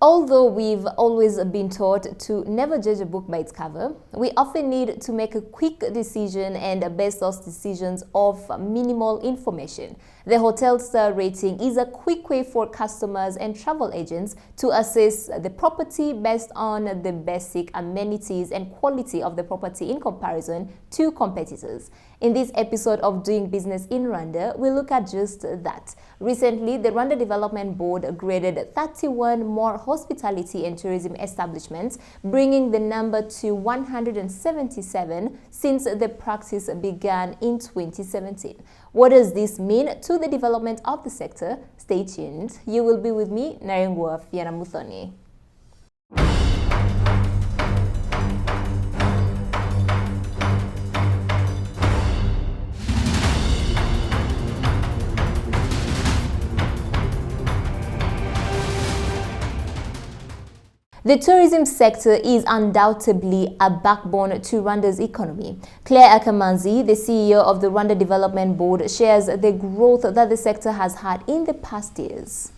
Although we've always been taught to never judge a book by its cover, we often need to make a quick decision and base those decisions off minimal information. The hotel star rating is a quick way for customers and travel agents to assess the property based on the basic amenities and quality of the property in comparison to competitors. In this episode of Doing Business in Rwanda, we look at just that. Recently, the Rwanda Development Board graded 31 more hospitality and tourism establishments, bringing the number to 177 since the practice began in 2017. What does this mean to the development of the sector? Stay tuned. You will be with me, Narengwa Fiana Muthoni. The tourism sector is undoubtedly a backbone to Rwanda's economy. Claire Akamanzi, the CEO of the Rwanda Development Board, shares the growth that the sector has had in the past years.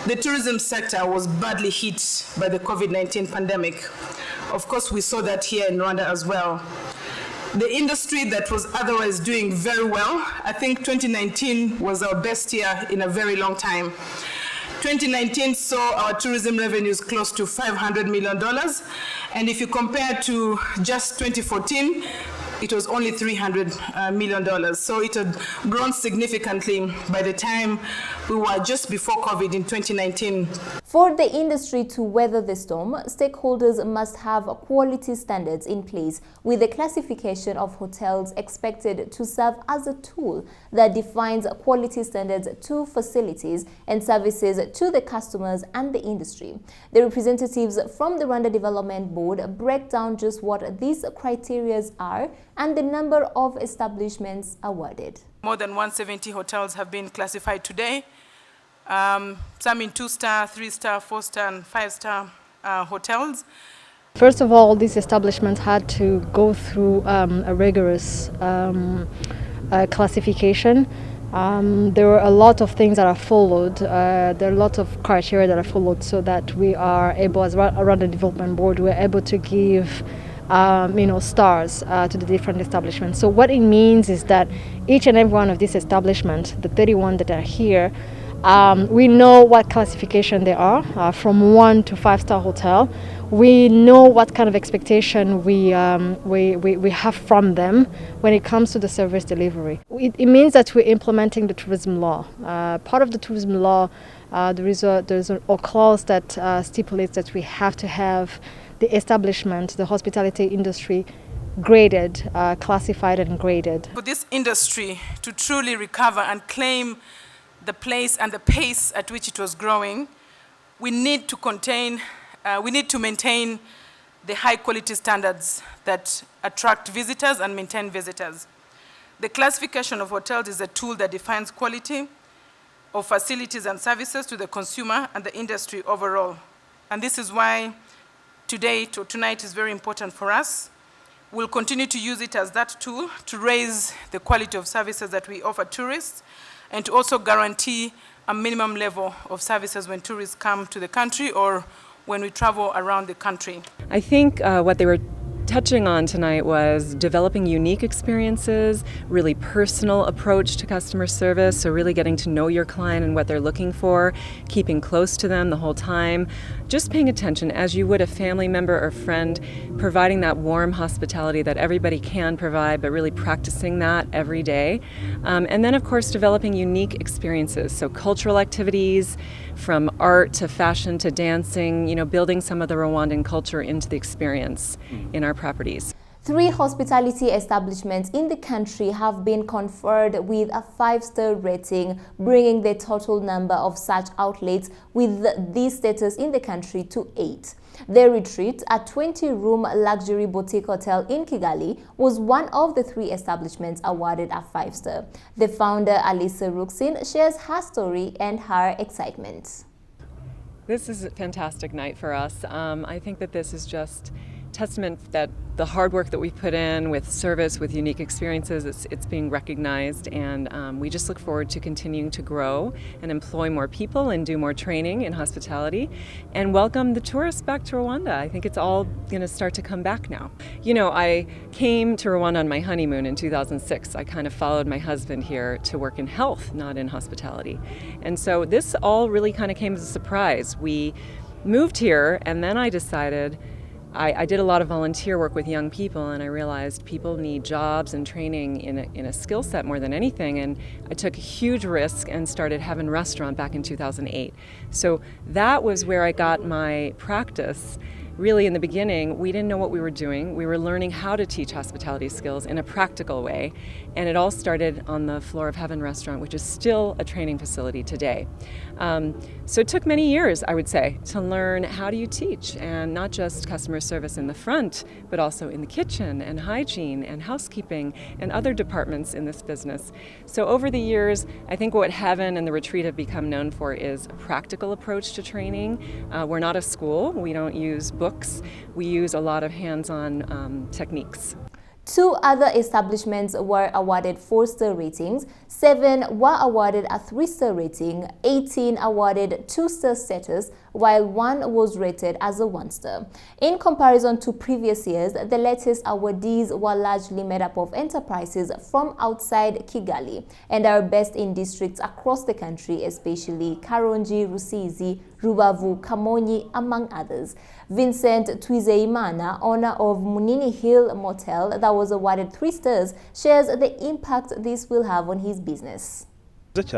The tourism sector was badly hit by the COVID-19 pandemic. Of course, we saw that here in Rwanda as well. The industry that was otherwise doing very well, I think 2019 was our best year in a very long time. 2019 saw our tourism revenues close to $500 million, and if you compare to just 2014, it was only $300 million. So it had grown significantly by the time we were just before COVID in 2019. For the industry to weather the storm, stakeholders must have quality standards in place, with the classification of hotels expected to serve as a tool that defines quality standards to facilities and services to the customers and the industry. The representatives from the Rwanda Development Board break down just what these criteria are and the number of establishments awarded. More than 170 hotels have been classified today. Some in 2-star, 3-star, 4-star, and 5-star hotels. First of all, these establishments had to go through a rigorous classification. There were a lot of things that are followed. There are a lot of criteria that are followed so that we are able, as around the development board, we're able to give stars to the different establishments. So what it means is that each and every one of these establishments, the 31 that are here, we know what classification they are, from 1 to 5-star hotel. We know what kind of expectation we have from them when it comes to the service delivery. It means that we're implementing the tourism law. Part of the tourism law, there's a clause that stipulates that we have to have the establishment, the hospitality industry, graded, classified and graded. For this industry to truly recover and claim the place and the pace at which it was growing, we need to maintain the high quality standards that attract visitors and maintain visitors. The classification of hotels is a tool that defines quality of facilities and services to the consumer and the industry overall. And this is why tonight is very important for us. We'll continue to use it as that tool to raise the quality of services that we offer tourists and to also guarantee a minimum level of services when tourists come to the country or when we travel around the country. I think what they were touching on tonight was developing unique experiences, really personal approach to customer service, so really getting to know your client and what they're looking for, keeping close to them the whole time, just paying attention as you would a family member or friend, providing that warm hospitality that everybody can provide, but really practicing that every day. And then, of course, developing unique experiences, so cultural activities, from art to fashion to dancing, building some of the Rwandan culture into the experience in our properties. 3 hospitality establishments in the country have been conferred with a 5-star rating, bringing the total number of such outlets with this status in the country to 8. The Retreat, a 20-room luxury boutique hotel in Kigali, was one of the 3 establishments awarded a 5-star. The founder, Alisa Ruksin, shares her story and her excitement. This is a fantastic night for us. I think that this is just testament that the hard work that we put in with service, with unique experiences, it's being recognized, and we just look forward to continuing to grow and employ more people and do more training in hospitality and welcome the tourists back to Rwanda. I think it's all going to start to come back now. You know, I came to Rwanda on my honeymoon in 2006. I kind of followed my husband here to work in health, not in hospitality. And so this all really kind of came as a surprise. We moved here, and then I decided I did a lot of volunteer work with young people, and I realized people need jobs and training in a skill set more than anything, and I took a huge risk and started Heaven Restaurant back in 2008. So that was where I got my practice. Really, in the beginning, we didn't know what we were doing. We were learning how to teach hospitality skills in a practical way, and it all started on the floor of Heaven Restaurant, which is still a training facility today. So it took many years, I would say, to learn how do you teach, and not just customer service in the front, but also in the kitchen and hygiene and housekeeping and other departments in this business. So over the years, I think what Heaven and the retreat have become known for is a practical approach to training. We're not a school. We don't use books. We use a lot of hands-on techniques. 2 other establishments were awarded 4-star ratings, 7 were awarded a 3-star rating, 18 awarded 2-star status, while 1 was rated as a 1-star. In comparison to previous years, the latest awardees were largely made up of enterprises from outside Kigali and are based in districts across the country, especially Karongi, Rusizi, Rubavu, Kamonyi, among others. Vincent Twizeimana, owner of Munini Hill Motel that was awarded 3 stars, shares the impact this will have on his business. This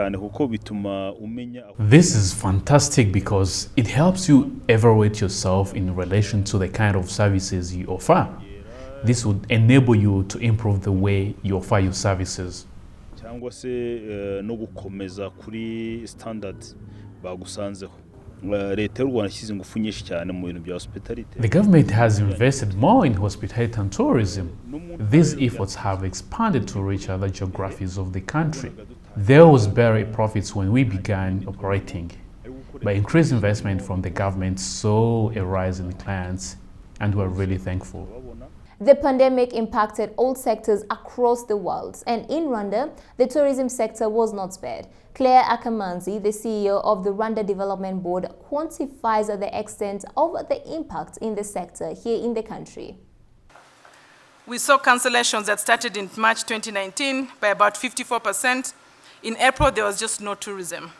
is fantastic because it helps you evaluate yourself in relation to the kind of services you offer. This would enable you to improve the way you offer your services. The government has invested more in hospitality and tourism. These efforts have expanded to reach other geographies of the country. There was barely profits when we began operating. By increased investment from the government saw a rise in clients, and we're really thankful. The pandemic impacted all sectors across the world, and in Rwanda, the tourism sector was not spared. Claire Akamanzi, the CEO of the Rwanda Development Board, quantifies the extent of the impact in the sector here in the country. We saw cancellations that started in March 2019 by about 54%. In April, there was just no tourism.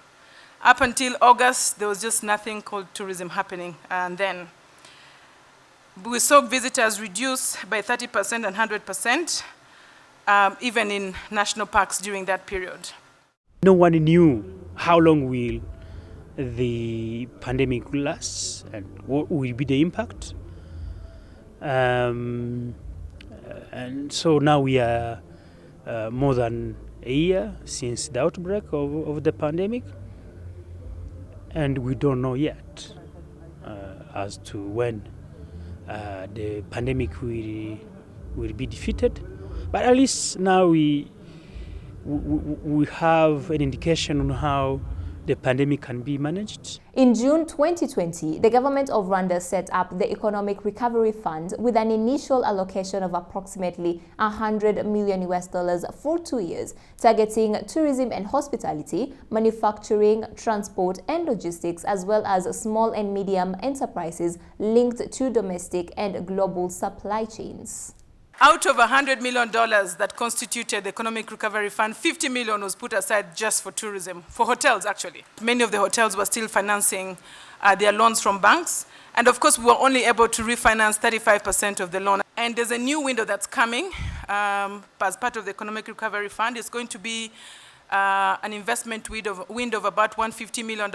Up until August, there was just nothing called tourism happening. And then we saw visitors reduce by 30% and 100%, even in national parks during that period. No one knew how long will the pandemic last and what will be the impact. And so now we are more than a year since the outbreak of the pandemic, and we don't know yet as to when the pandemic will be defeated. But at least now we have an indication on how the pandemic can be managed. In June 2020, the government of Rwanda set up the Economic Recovery Fund with an initial allocation of approximately $100 million for 2 years, targeting tourism and hospitality, manufacturing, transport and logistics, as well as small and medium enterprises linked to domestic and global supply chains. Out of $100 million that constituted the Economic Recovery Fund, $50 million was put aside just for tourism, for hotels actually. Many of the hotels were still financing their loans from banks. And of course, we were only able to refinance 35% of the loan. And there's a new window that's coming as part of the Economic Recovery Fund. It's going to be an investment window of about $150 million.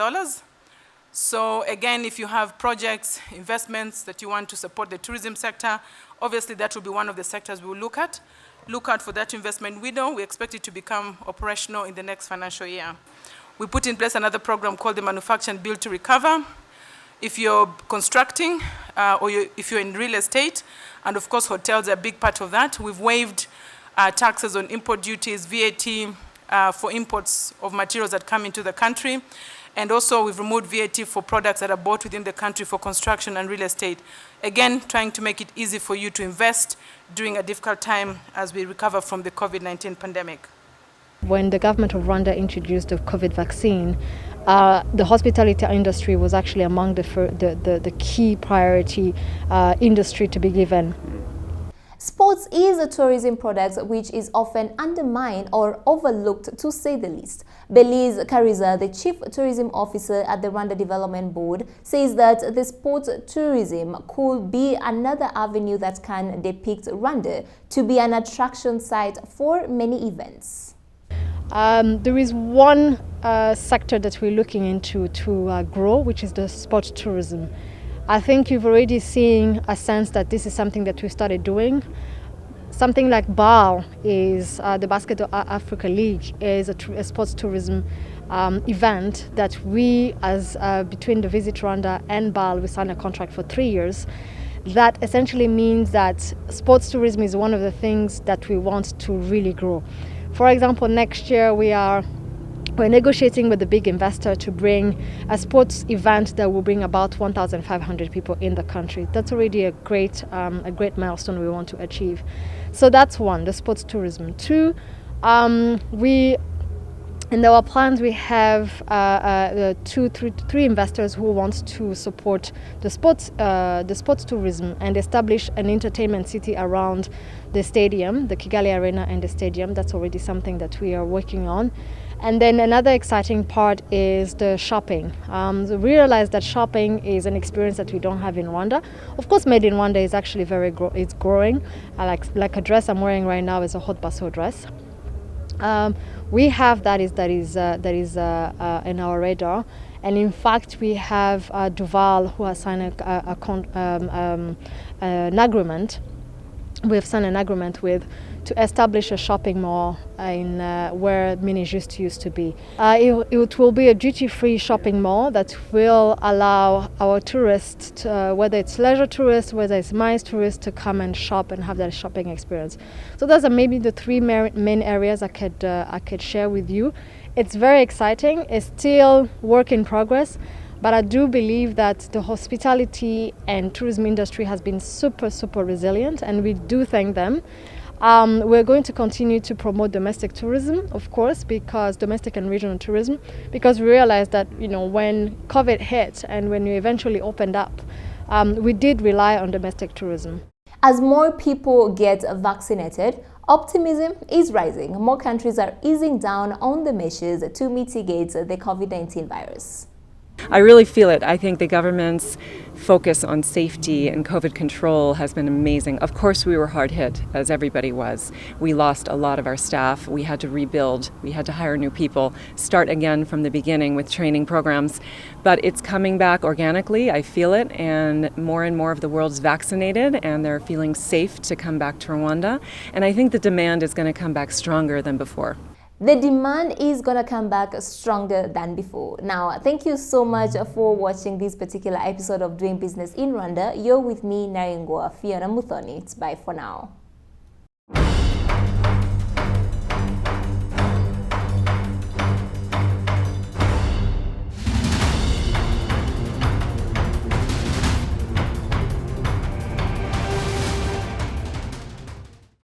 So again, if you have projects, investments that you want to support the tourism sector, obviously that will be one of the sectors we will look at. Look out for that investment window. We expect it to become operational in the next financial year. We put in place another program called the Manufacture and Build to Recover. If you're constructing if you're in real estate, and of course hotels are a big part of that, we've waived taxes on import duties, VAT, for imports of materials that come into the country. And also we've removed VAT for products that are bought within the country for construction and real estate. Again, trying to make it easy for you to invest during a difficult time as we recover from the COVID-19 pandemic. When the government of Rwanda introduced the COVID vaccine, the hospitality industry was actually among the key priority industry to be given. Sports is a tourism product which is often undermined or overlooked, to say the least. Belize Kariza, the Chief Tourism Officer at the Rwanda Development Board, says that the sports tourism could be another avenue that can depict Rwanda to be an attraction site for many events. There is one sector that we're looking into to grow, which is the sports tourism. I think you've already seen a sense that this is something that we started doing. Something like BAL is the Basket Africa League is a sports tourism event that we, as between the Visit Rwanda and BAL, we signed a contract for 3 years. That essentially means that sports tourism is one of the things that we want to really grow. For example, next year we're negotiating with a big investor to bring a sports event that will bring about 1,500 people in the country. That's already a great milestone we want to achieve. So that's one, the sports tourism. Two, in our plans we have three investors who want to support the sports tourism and establish an entertainment city around the stadium, the Kigali Arena and the stadium. That's already something that we are working on. And then another exciting part is the shopping. So we realize that shopping is an experience that we don't have in Rwanda. Of course, Made in Rwanda is actually it's growing. Like a dress I'm wearing right now is a hot basso dress. We have that is in our radar, and in fact we have Duval who has signed an agreement. We have signed an agreement with to establish a shopping mall in where Minijust used to be. It will be a duty-free shopping mall that will allow our tourists, whether it's leisure tourists, whether it's MICE tourists, to come and shop and have that shopping experience. So those are maybe the three main areas I could share with you. It's very exciting. It's still work in progress, but I do believe that the hospitality and tourism industry has been super resilient, and we do thank them. We're going to continue to promote domestic tourism, of course, because domestic and regional tourism, because we realized that, when COVID hit and when we eventually opened up, we did rely on domestic tourism. As more people get vaccinated, optimism is rising. More countries are easing down on the measures to mitigate the COVID-19 virus. I really feel it. I think the government's focus on safety and COVID control has been amazing. Of course, we were hard hit, as everybody was. We lost a lot of our staff. We had to rebuild. We had to hire new people, start again from the beginning with training programs. But it's coming back organically. I feel it. And more of the world's vaccinated, and they're feeling safe to come back to Rwanda. And I think the demand is going to come back stronger than before. The demand is going to come back stronger than before. Now, thank you so much for watching this particular episode of Doing Business in Rwanda. You're with me, Narengwa Fiona Muthoni. It's bye for now.